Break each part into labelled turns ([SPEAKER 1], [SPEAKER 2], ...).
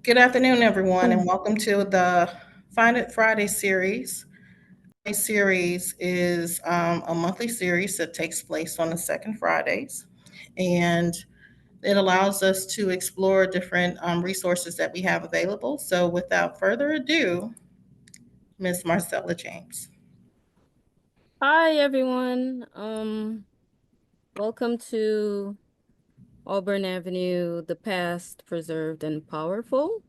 [SPEAKER 1] Good afternoon, everyone, and welcome to the Find It Friday series. This series is a monthly series that takes place on the second Fridays, and it allows us to explore different resources that we have available. So, without further ado, Miss Marsela James.
[SPEAKER 2] Hi everyone. Welcome to Auburn Avenue, the past preserved and powerful.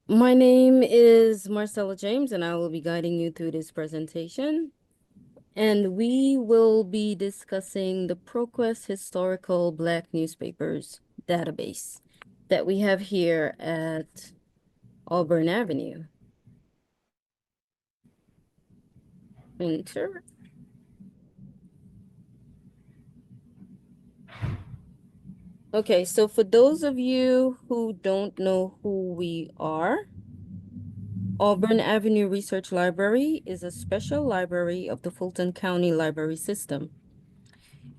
[SPEAKER 2] My name is Marsela James and I will be guiding you through this presentation. And we will be discussing the Proquest Historical Black Newspapers database that we have here at Auburn Avenue. Enter. Okay, so for those of you who don't know who we are, Auburn Avenue Research Library is a special library of the Fulton County Library System.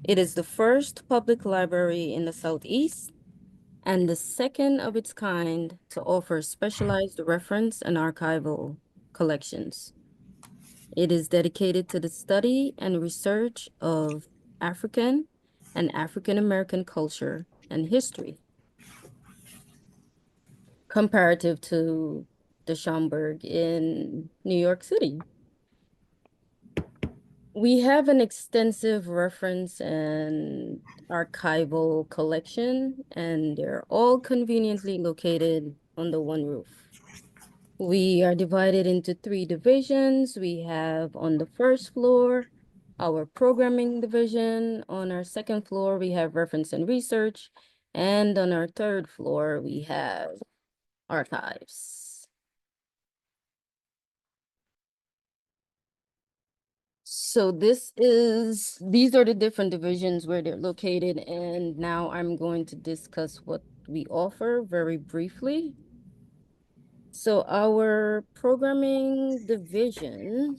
[SPEAKER 2] It is the first public library in the Southeast and the second of its kind to offer specialized reference and archival collections. It is dedicated to the study and research of African and African American culture and history, comparative to the Schomburg in New York City. We have an extensive reference and archival collection, and they're all conveniently located under one roof. We are divided into three divisions. We have on the first floor, our programming division. On our second floor, we have reference and research. And on our third floor, we have archives. So these are the different divisions where they're located, and now I'm going to discuss what we offer very briefly. So our programming division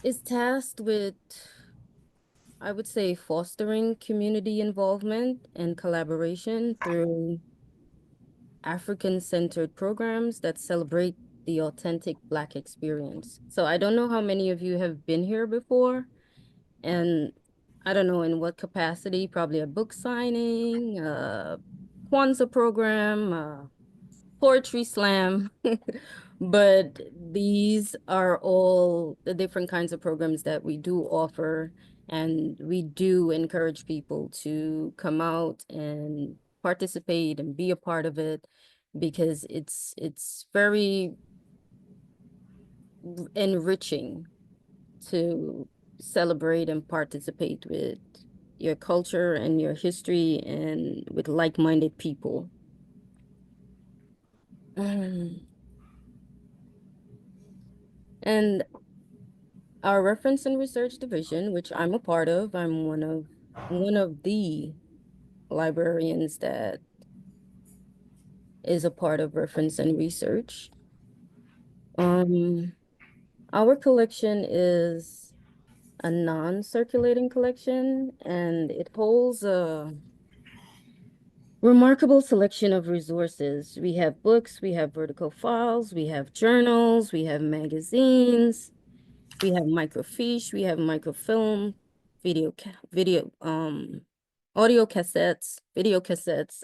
[SPEAKER 2] is tasked with, I would say, fostering community involvement and collaboration through African-centered programs that celebrate the authentic Black experience. So I don't know how many of you have been here before, and I don't know in what capacity, probably a book signing, a Kwanzaa program, poetry slam. But these are all the different kinds of programs that we do offer, and we do encourage people to come out and participate and be a part of it because it's very enriching to celebrate and participate with your culture and your history and with like-minded people. And our reference and research division, which I'm a part of, I'm one of the librarians that is a part of reference and research. Um, our collection is a non-circulating collection, and it holds a remarkable selection of resources. We have books, we have vertical files, we have journals, we have magazines, we have microfiche, we have microfilm, audio cassettes, video cassettes.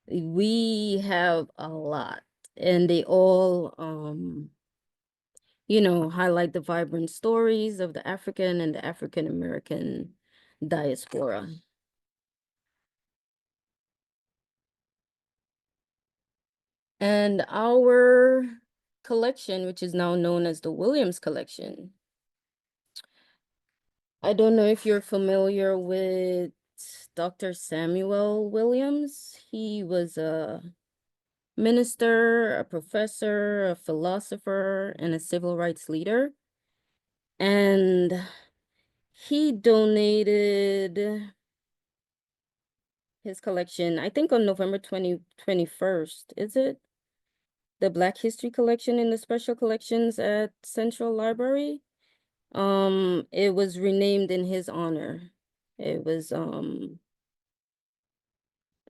[SPEAKER 2] We have a lot, and they all highlight the vibrant stories of the African and the African American diaspora. And our collection, which is now known as the Williams Collection. I don't know if you're familiar with Dr. Samuel Williams. He was a minister, a professor, a philosopher, and a civil rights leader. And he donated his collection, I think on November 21st, is it? The Black History Collection in the Special Collections at Central Library. It was renamed in his honor. It was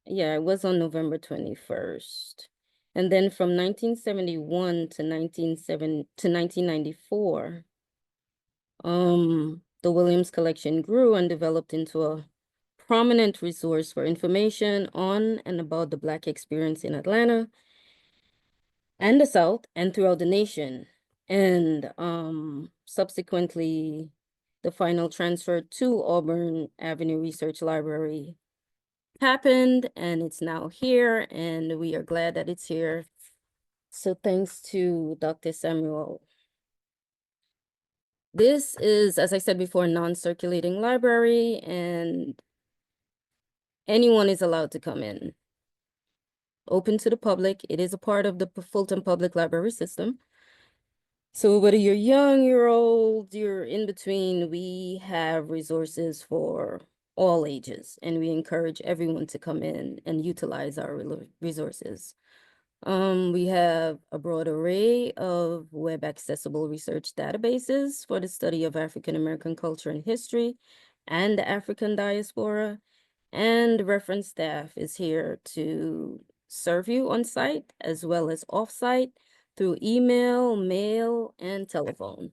[SPEAKER 2] Yeah, it was on November 21st. And then from 1971 to 1994, the Williams collection grew and developed into a prominent resource for information on and about the Black experience in Atlanta and the South and throughout the nation. And subsequently, the final transfer to Auburn Avenue Research Library happened, and it's now here, and we are glad that it's here. So thanks to Dr. Samuel. This is, as I said before, a non-circulating library, and anyone is allowed to come in. Open to the public. It is a part of the Fulton Public Library system. So whether you're young, you're old, you're in between, we have resources for all ages, and we encourage everyone to come in and utilize our resources. We have a broad array of web accessible research databases for the study of African American culture and history and the African diaspora. And the reference staff is here to serve you on site as well as off-site through email, mail, and telephone.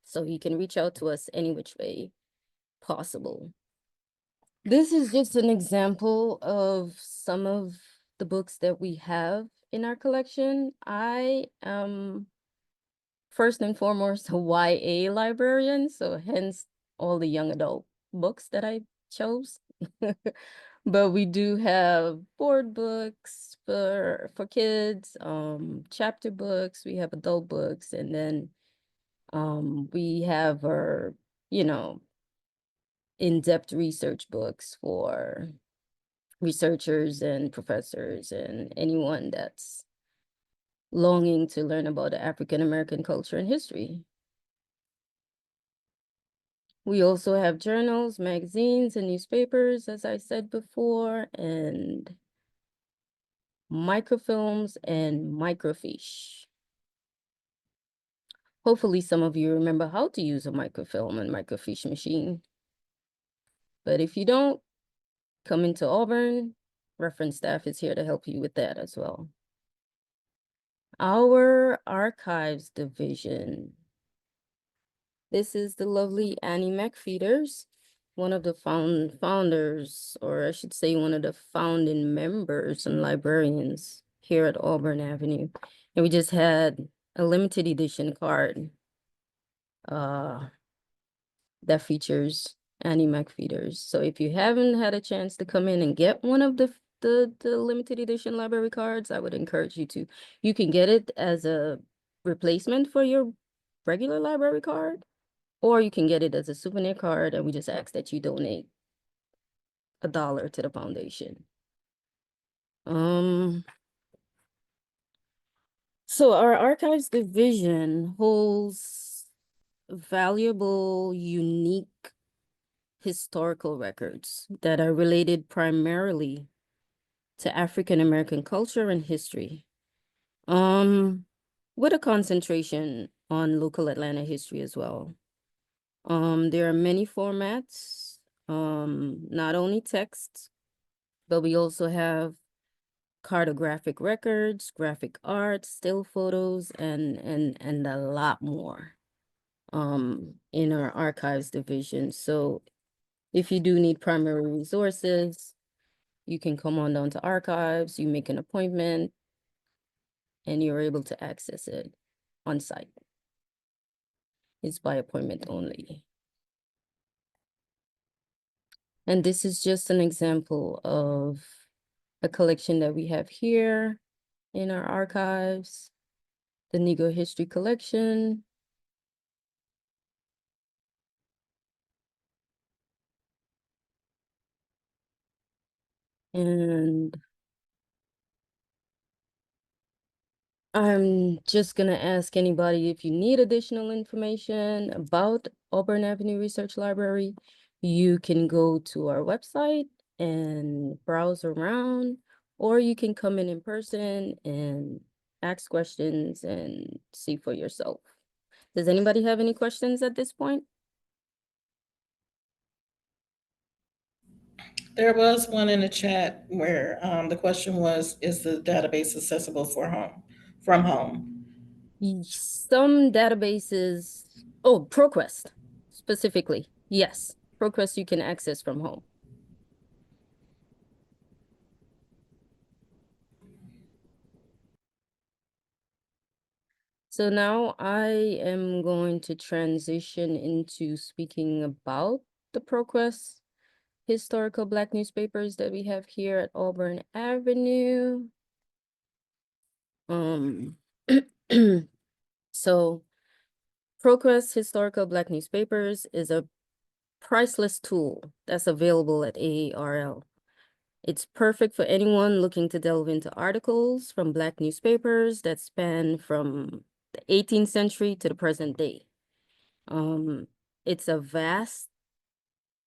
[SPEAKER 2] So you can reach out to us any which way possible. This is just an example of some of the books that we have in our collection. I am first and foremost a YA librarian, so hence all the young adult books that I chose. But we do have board books for kids, chapter books, we have adult books, and then we have our, you know, in-depth research books for researchers and professors and anyone that's longing to learn about the African American culture and history. We also have journals, magazines, and newspapers, as I said before, and microfilms and microfiche. Hopefully some of you remember how to use a microfilm and microfiche machine. But if you don't, come into Auburn. Reference staff is here to help you with that as well. Our archives division. This is the lovely Annie McFeeters, one of the founders, or I should say one of the founding members and librarians here at Auburn Avenue. And we just had a limited edition card that features Annie McFeeters. So if you haven't had a chance to come in and get one of the limited edition library cards, I would encourage you to. You can get it as a replacement for your regular library card, or you can get it as a souvenir card, and we just ask that you donate $1 to the foundation. So our archives division holds valuable, unique historical records that are related primarily to African American culture and history, with a concentration on local Atlanta history as well. There are many formats, not only text, but we also have cartographic records, graphic art, still photos, and a lot more in our archives division. So if you do need primary resources, you can come on down to archives, you make an appointment, and you're able to access it on site. It's by appointment only. And this is just an example of a collection that we have here in our archives, the Negro History Collection. And I'm just gonna ask anybody if you need additional information about Auburn Avenue Research Library, you can go to our website and browse around, or you can come in person and ask questions and see for yourself. Does anybody have any questions at this point?
[SPEAKER 1] There was one in the chat where the question was, is the database accessible from home?
[SPEAKER 2] Some databases, oh, Proquest specifically. Yes, Proquest you can access from home. So now I am going to transition into speaking about the Proquest historical Black newspapers that we have here at Auburn Avenue. So Proquest historical Black newspapers is a priceless tool that's available at AARL. It's perfect for anyone looking to delve into articles from Black newspapers that span from the 18th century to the present day. It's a vast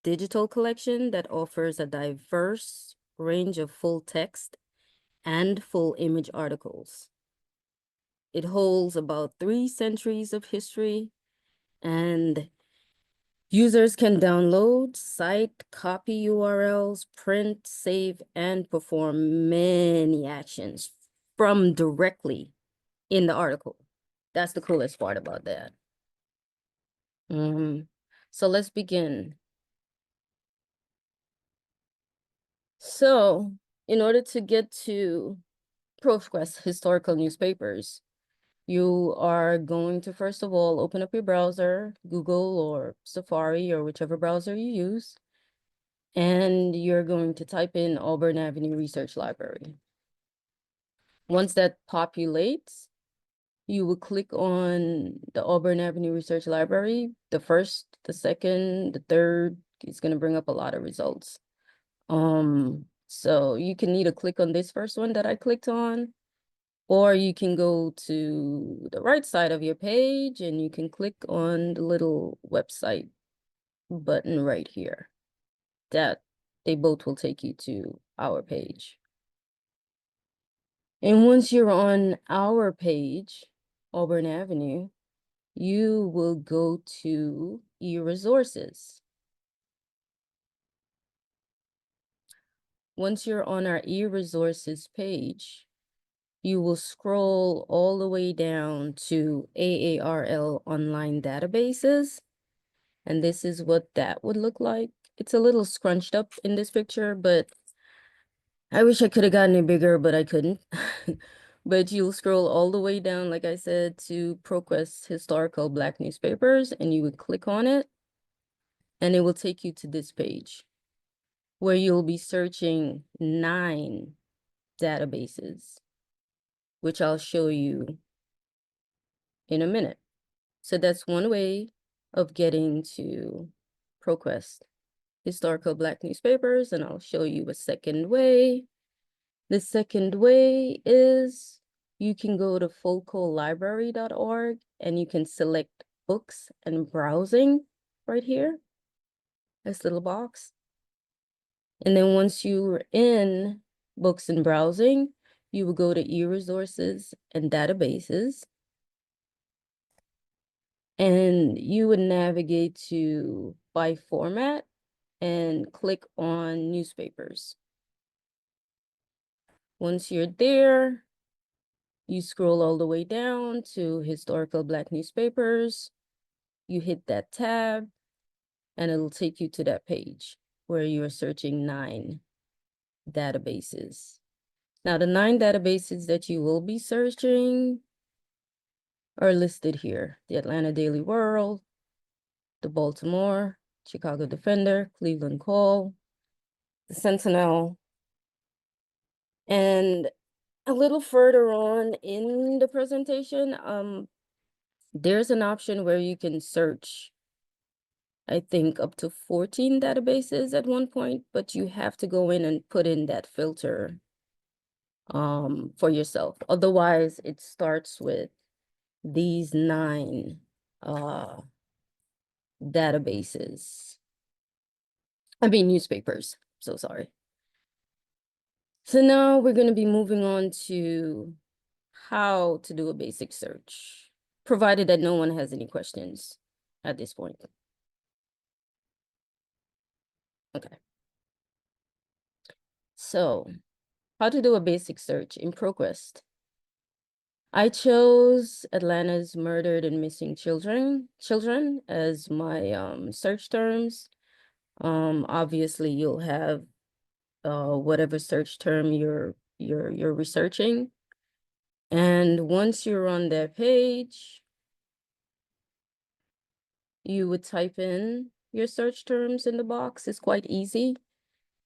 [SPEAKER 2] digital collection that offers a diverse range of full text and full image articles. It holds about 3 centuries of history, and users can download, cite, copy URLs, print, save, and perform many actions from directly in the article. That's the coolest part about that. So let's begin. So in order to get to Proquest historical newspapers, you are going to, first of all, open up your browser, Google or Safari or whichever browser you use, and you're going to type in Auburn Avenue Research Library. Once that populates, you will click on the Auburn Avenue Research Library. The first, the second, the third, it's going to bring up a lot of results. So you can either click on this first one that I clicked on, or you can go to the right side of your page and you can click on the little website button right here. That they both will take you to our page. And once you're on our page, Auburn Avenue, you will go to e-resources. Once you're on our e-resources page, you will scroll all the way down to AARL online databases. And this is what that would look like. It's a little scrunched up in this picture, but I wish I could have gotten it bigger, but I couldn't. But you'll scroll all the way down, like I said, to Proquest historical Black newspapers, and you would click on it, and it will take you to this page where you'll be searching 9 databases, which I'll show you in a minute. So that's one way of getting to Proquest historical Black newspapers, and I'll show you a second way. The second way is you can go to folcolibrary.org and you can select books and browsing right here, this little box. And then once you're in books and browsing, you will go to e-resources and databases. And you would navigate to by format and click on newspapers. Once you're there, you scroll all the way down to historical Black newspapers. You hit that tab, and it'll take you to that page where you are searching 9 databases. Now, the 9 databases that you will be searching are listed here: the Atlanta Daily World, the Baltimore, Chicago Defender, Cleveland Call, the Sentinel, and a little further on in the presentation, there's an option where you can search, I think, up to 14 databases at one point, but you have to go in and put in that filter for yourself. Otherwise, it starts with these 9 databases. I mean, newspapers. So sorry. So now we're going to be moving on to how to do a basic search, provided that no one has any questions at this point. Okay. So, how to do a basic search in Proquest. I chose Atlanta's murdered and missing children as my search terms. Obviously you'll have whatever search term you're researching. And once you're on that page, you would type in your search terms in the box. It's quite easy.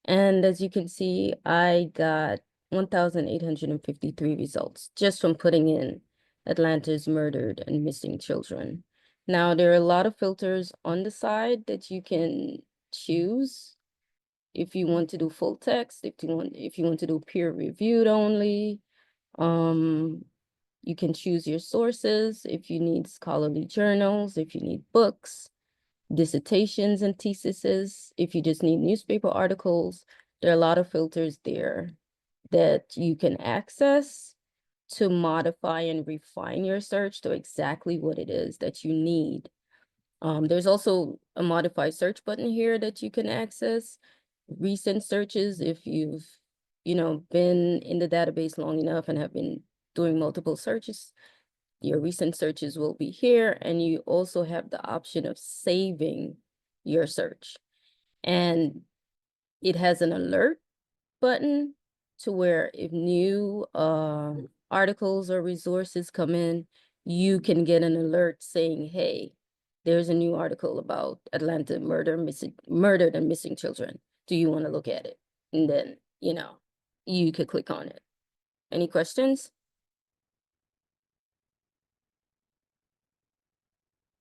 [SPEAKER 2] And as you can see, I got 1,853 results just from putting in Atlanta's murdered and missing children. Now, there are a lot of filters on the side that you can choose if you want to do full text, if you want to do peer reviewed only. You can choose your sources if you need scholarly journals, if you need books, dissertations and theses, if you just need newspaper articles. There are a lot of filters there that you can access to modify and refine your search to exactly what it is that you need. There's also a modify search button here that you can access recent searches if you've, been in the database long enough and have been doing multiple searches. Your recent searches will be here, and you also have the option of saving your search. And it has an alert button to where if new articles or resources come in, you can get an alert saying, hey, there's a new article about Atlanta murdered and missing children. Do you want to look at it? And then, you could click on it. Any questions?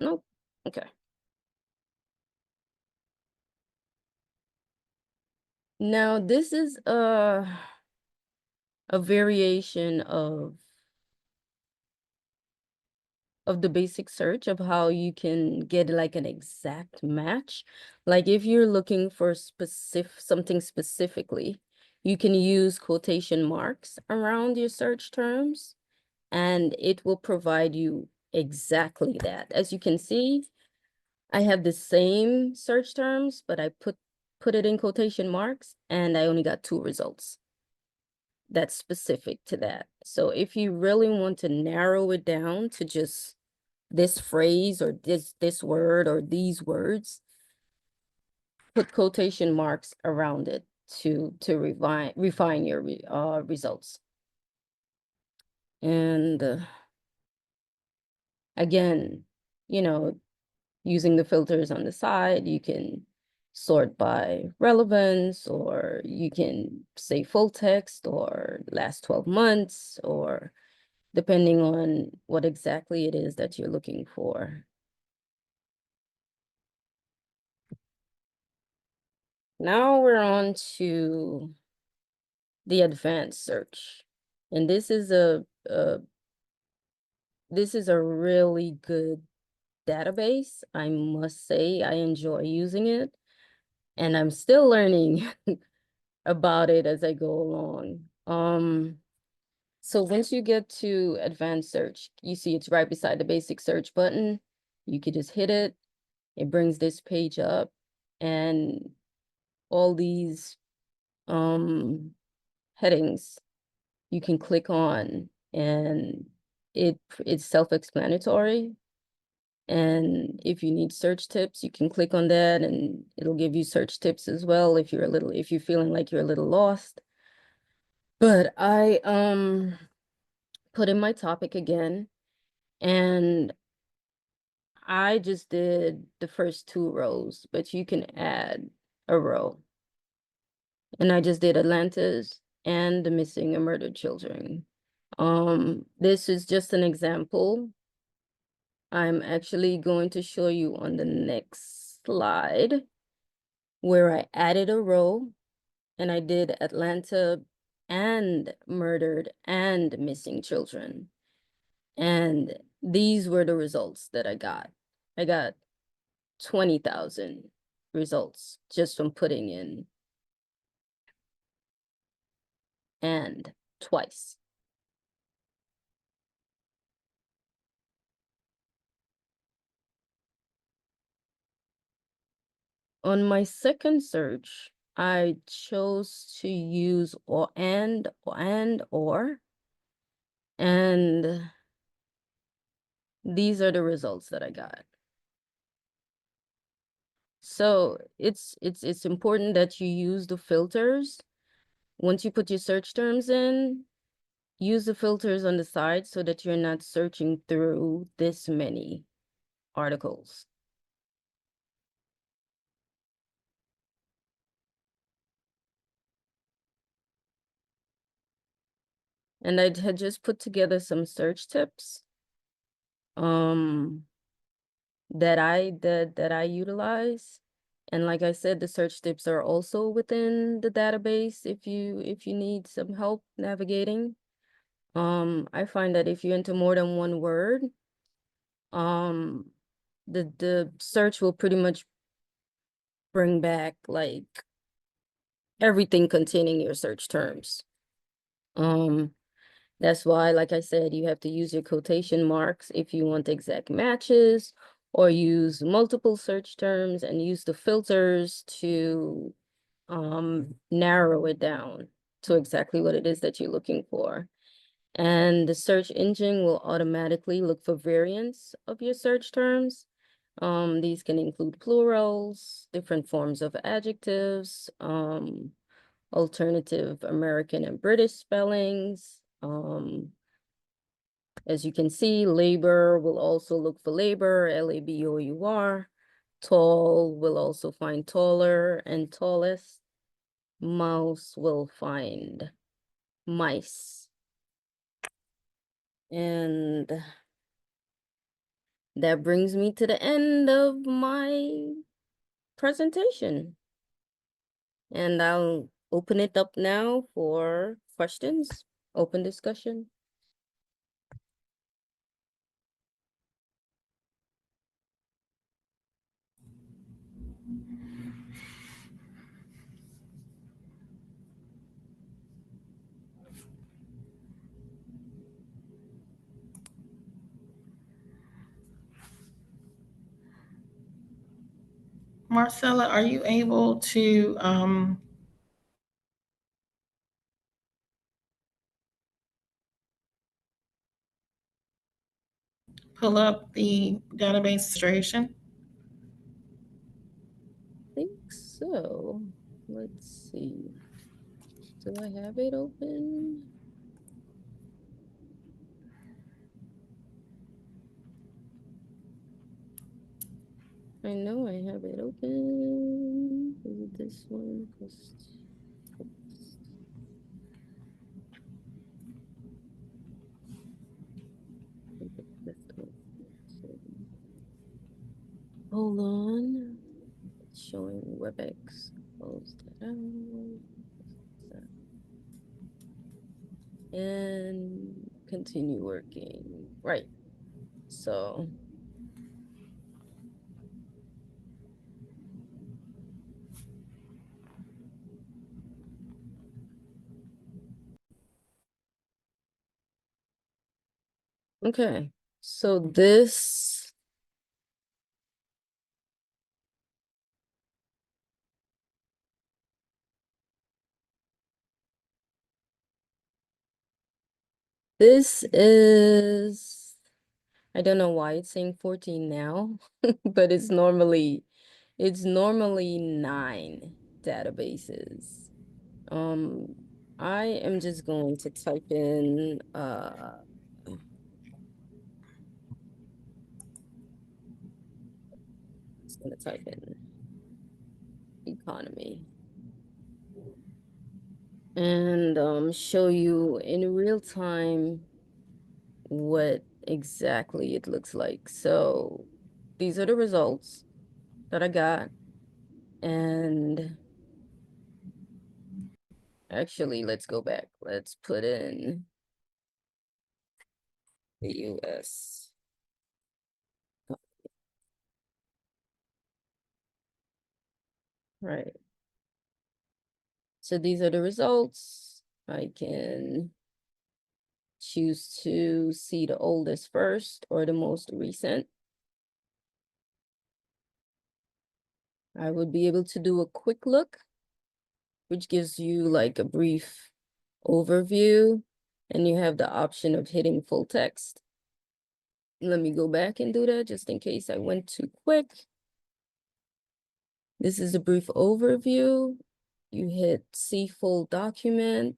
[SPEAKER 2] Nope. Okay. Now, this is a variation of the basic search of how you can get like an exact match. Like if you're looking for something specifically, you can use quotation marks around your search terms, and it will provide you exactly that. As you can see, I have the same search terms, but I put it in quotation marks, and I only got 2 results that's specific to that. So if you really want to narrow it down to just this phrase or this word or these words, put quotation marks around it to refine your results. And again, using the filters on the side, you can sort by relevance, or you can say full text or last 12 months, or depending on what exactly it is that you're looking for. Now we're on to the advanced search. And this is a really good database. I must say, I enjoy using it, and I'm still learning about it as I go along. So once you get to advanced search, you see it's right beside the basic search button. You could just hit it. It brings this page up, and all these headings you can click on, and it's self-explanatory. And if you need search tips, you can click on that and it'll give you search tips as well if you're feeling like you're a little lost. But I put in my topic again, and I just did the first 2 rows, but you can add a row. And I just did Atlanta's and the missing and murdered children. This is just an example. I'm actually going to show you on the next slide where I added a row, and I did Atlanta and murdered and missing children. And these were the results that I got. I got 20,000 results just from putting in and twice. On my second search, I chose to use or, and these are the results that I got. So it's important that you use the filters. Once you put your search terms in, use the filters on the side so that you're not searching through this many articles. And I had just put together some search tips that I utilize. And like I said, the search tips are also within the database if you need some help navigating. I find that if you enter more than one word, the search will pretty much bring back like everything containing your search terms. That's why, like I said, you have to use your quotation marks if you want exact matches, or use multiple search terms and use the filters to narrow it down to exactly what it is that you're looking for. And the search engine will automatically look for variants of your search terms. These can include plurals, different forms of adjectives, alternative American and British spellings. As you can see, labor will also look for labor, L-A-B-O-U-R. Tall will also find taller and tallest. Mouse will find mice. And that brings me to the end of my presentation. And I'll open it up now for questions, open discussion.
[SPEAKER 1] Marcella, are you able to pull up the database registration?
[SPEAKER 2] I think so. Let's see. Do I have it open? I know I have it open. Is it this one? Hold on. It's showing WebEx. Close that out. And continue working. Right. So okay. So this is, I don't know why it's saying 14 now, but it's normally 9 databases. I am just going to type in just gonna type in economy and show you in real time what exactly it looks like. So these are the results that I got. And actually, let's go back. Let's put in the US. Right. So these are the results. I can choose to see the oldest first or the most recent. I would be able to do a quick look which gives you like a brief overview, and you have the option of hitting full text. Let me go back and do that just in case I went too quick. This is a brief overview. You hit see full document.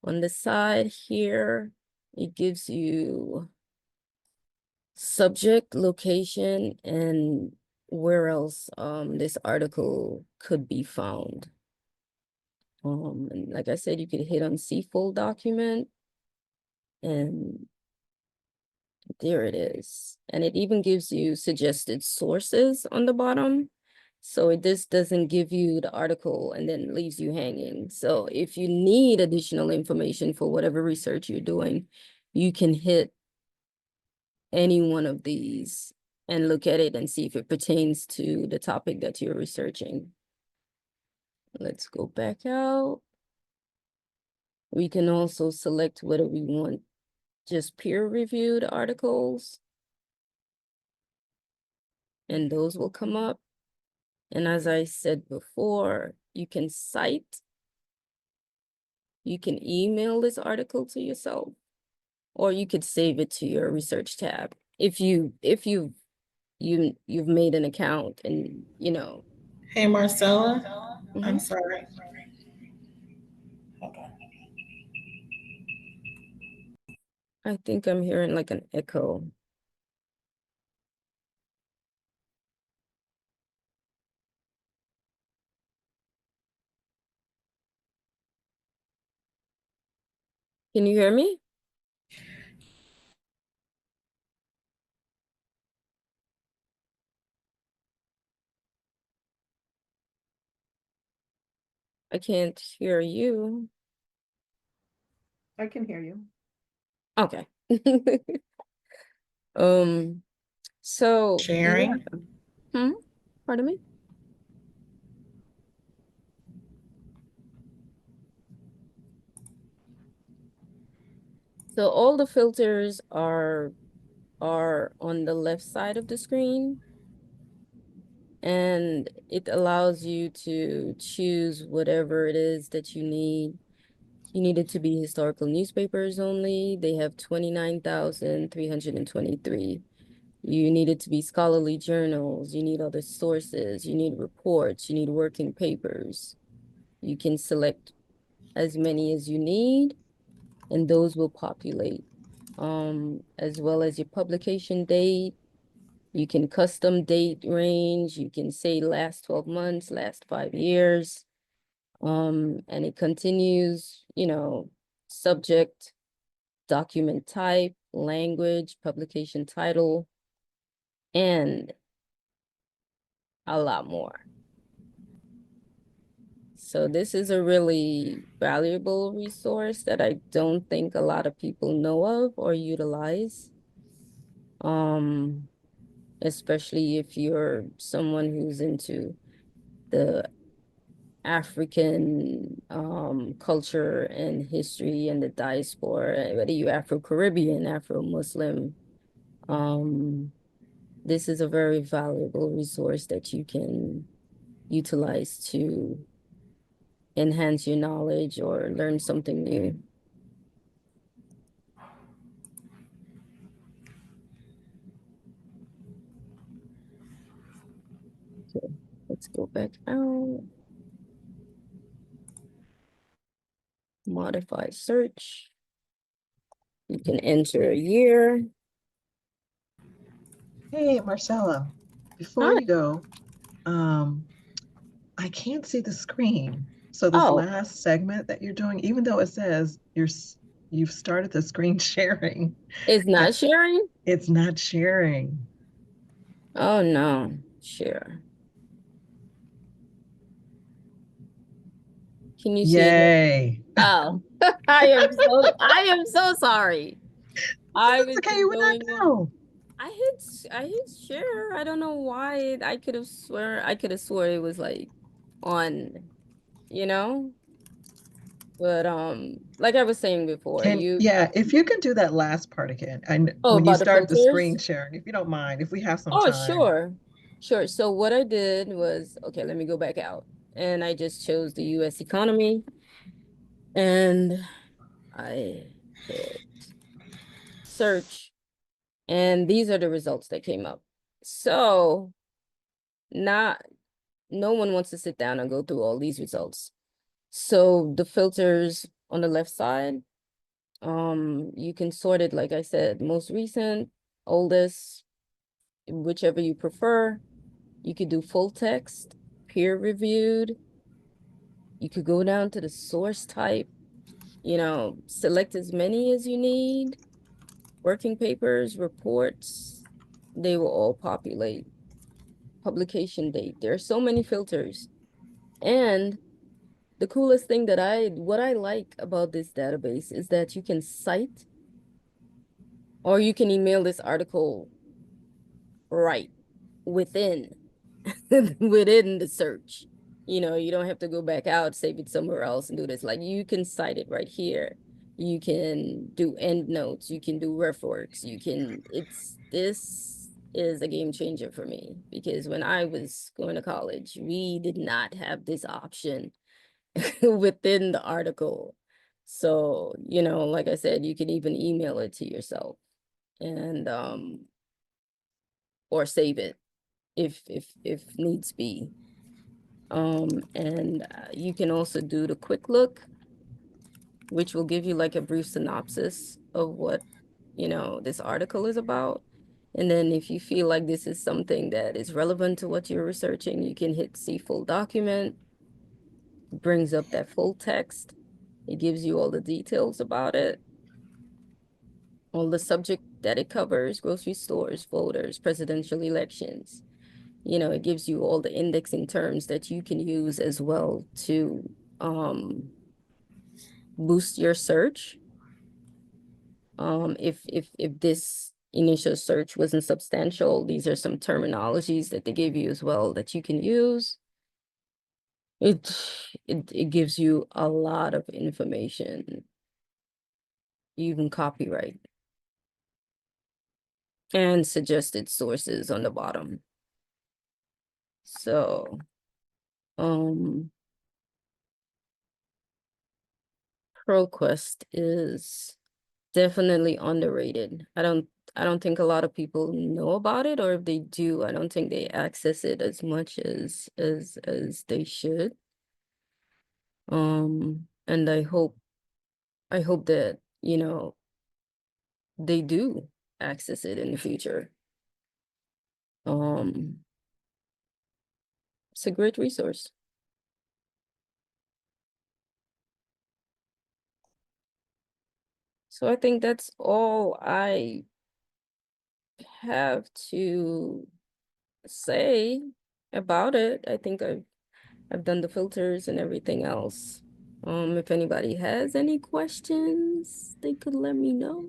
[SPEAKER 2] On the side here, it gives you subject, location, and where else this article could be found. And like I said, you could hit on see full document, and there it is. And it even gives you suggested sources on the bottom. So this doesn't give you the article and then leaves you hanging. So if you need additional information for whatever research you're doing, you can hit any one of these and look at it and see if it pertains to the topic that you're researching. Let's go back out. We can also select whether we want just peer-reviewed articles, and those will come up. And as I said before, you can cite, you can email this article to yourself, or you could save it to your research tab. If you've made an account and
[SPEAKER 1] Hey, Marcella, I'm
[SPEAKER 2] Mhm.
[SPEAKER 1] sorry. Hold on.
[SPEAKER 2] I think I'm hearing like an echo. Can you hear me? I can't hear you.
[SPEAKER 1] I can hear you.
[SPEAKER 2] Okay. So yeah.
[SPEAKER 1] Sharing.
[SPEAKER 2] Hmm? Pardon me? So all the filters are on the left side of the screen, and it allows you to choose whatever it is that you need. You need it to be historical newspapers only. They have 29,323. You need it to be scholarly journals. You need other sources. You need reports. You need working papers. You can select as many as you need, and those will populate. As well as your publication date. You can custom date range. You can say last 12 months, last 5 years. And it continues, subject, document type, language, publication title, and a lot more. So this is a really valuable resource that I don't think a lot of people know of or utilize. Especially if you're someone who's into the African culture and history and the diaspora, whether you're Afro-Caribbean, Afro-Muslim. This is a very valuable resource that you can utilize to enhance your knowledge or learn something new. So let's go back out. Modify search. You can enter a year.
[SPEAKER 3] Hey, Marcella, before
[SPEAKER 2] Hi.
[SPEAKER 3] you go, I can't see the screen. So this
[SPEAKER 2] Oh,
[SPEAKER 3] last segment that you're doing, even though it says you've started the screen sharing,
[SPEAKER 2] it's
[SPEAKER 3] I,
[SPEAKER 2] not sharing?
[SPEAKER 3] it's not sharing.
[SPEAKER 2] Oh no, share. Can you see it?
[SPEAKER 3] Yay.
[SPEAKER 2] Oh, I am so sorry. I
[SPEAKER 3] That's
[SPEAKER 2] was
[SPEAKER 3] okay,
[SPEAKER 2] just
[SPEAKER 3] we not
[SPEAKER 2] going on.
[SPEAKER 3] know.
[SPEAKER 2] I hit share. I don't know why. I could have swore it was like on, you know? But like I was saying before,
[SPEAKER 3] Yeah, if you can do that last part again,
[SPEAKER 2] oh,
[SPEAKER 3] when you
[SPEAKER 2] about the
[SPEAKER 3] start the
[SPEAKER 2] filters?
[SPEAKER 3] screen sharing, if you don't mind, if we have some
[SPEAKER 2] Oh,
[SPEAKER 3] time.
[SPEAKER 2] sure. Sure. So what I did was, okay, let me go back out. and I just chose the US economy, and I hit search, and these are the results that came up. So not no one wants to sit down and go through all these results. So the filters on the left side, you can sort it, like I said, most recent, oldest, whichever you prefer. You could do full text, peer reviewed. You could go down to the source type, select as many as you need. Working papers, reports, they will all populate. Publication date. There are so many filters. And the coolest thing what I like about this database is that you can cite or you can email this article right within within the search. You don't have to go back out, save it somewhere else and do this. Like, you can cite it right here. You can do endnotes, you can do refworks, this is a game changer for me, because when I was going to college, we did not have this option within the article. So, like I said, you can even email it to yourself and or save it if needs be. And you can also do the quick look, which will give you like a brief synopsis of what, this article is about. And then if you feel like this is something that is relevant to what you're researching, you can hit see full document, brings up that full text. It gives you all the details about it, all the subject that it covers: grocery stores, voters, presidential elections. It gives you all the indexing terms that you can use as well to boost your search. If this initial search wasn't substantial, these are some terminologies that they give you as well that you can use. It gives you a lot of information, even copyright, and suggested sources on the bottom. So, Proquest is definitely underrated. I don't think a lot of people know about it, or if they do, I don't think they access it as much as they should. And I hope that, they do access it in the future. It's a great resource. So I think that's all I have to say about it. I think I've done the filters and everything else. If anybody has any questions, they could let me know.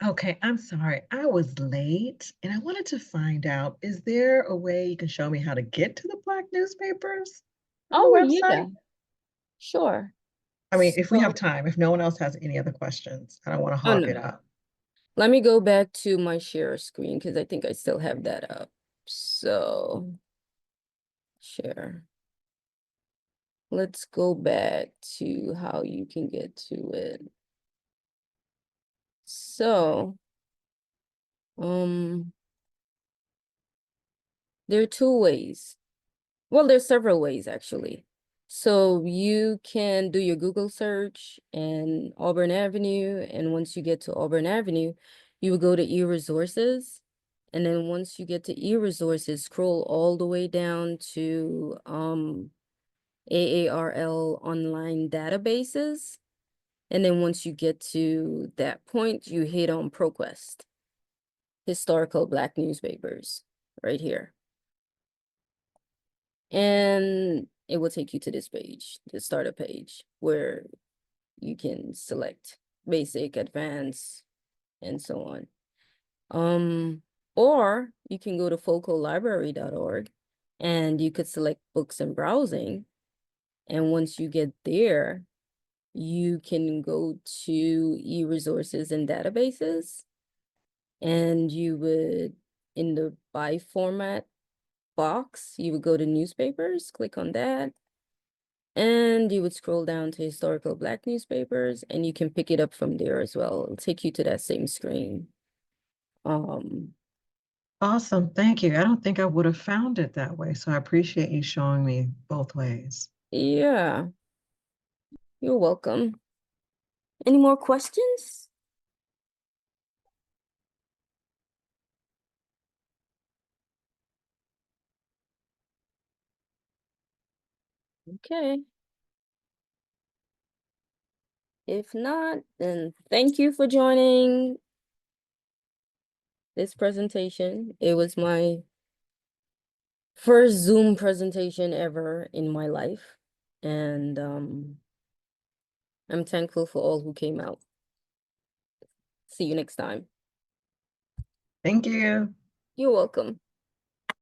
[SPEAKER 3] Okay, I'm sorry. I was late and I wanted to find out, is there a way you can show me how to get to the Black newspapers on the
[SPEAKER 2] Oh,
[SPEAKER 3] website?
[SPEAKER 2] yeah, sure.
[SPEAKER 3] I mean, if we have
[SPEAKER 2] So,
[SPEAKER 3] time, if no one else has any other questions, I don't want to
[SPEAKER 2] oh
[SPEAKER 3] hog
[SPEAKER 2] no,
[SPEAKER 3] it up.
[SPEAKER 2] let me go back to my share screen because I think I still have that up. So, share. Let's go back to how you can get to it. So, there are two ways. Well, there's several ways actually. So you can do your Google search and Auburn Avenue, and once you get to Auburn Avenue, you will go to e-resources. And then once you get to e-resources, scroll all the way down to AARL online databases. And then once you get to that point, you hit on Proquest, historical Black newspapers, right here. And it will take you to this page, the starter page, where you can select basic, advanced, and so on. Or you can go to focallibrary.org and you could select books and browsing. And once you get there, you can go to e-resources and databases, and you would, in the by format, box, you would go to newspapers, click on that, and you would scroll down to historical Black newspapers, and you can pick it up from there as well. It'll take you to that same screen.
[SPEAKER 3] Awesome, thank you. I don't think I would have found it that way, so I appreciate you showing me both ways.
[SPEAKER 2] Yeah, you're welcome. Any more questions? Okay. If not, then thank you for joining this presentation. It was my first Zoom presentation ever in my life. And I'm thankful for all who came out. See you next time.
[SPEAKER 3] Thank you.
[SPEAKER 2] You're welcome.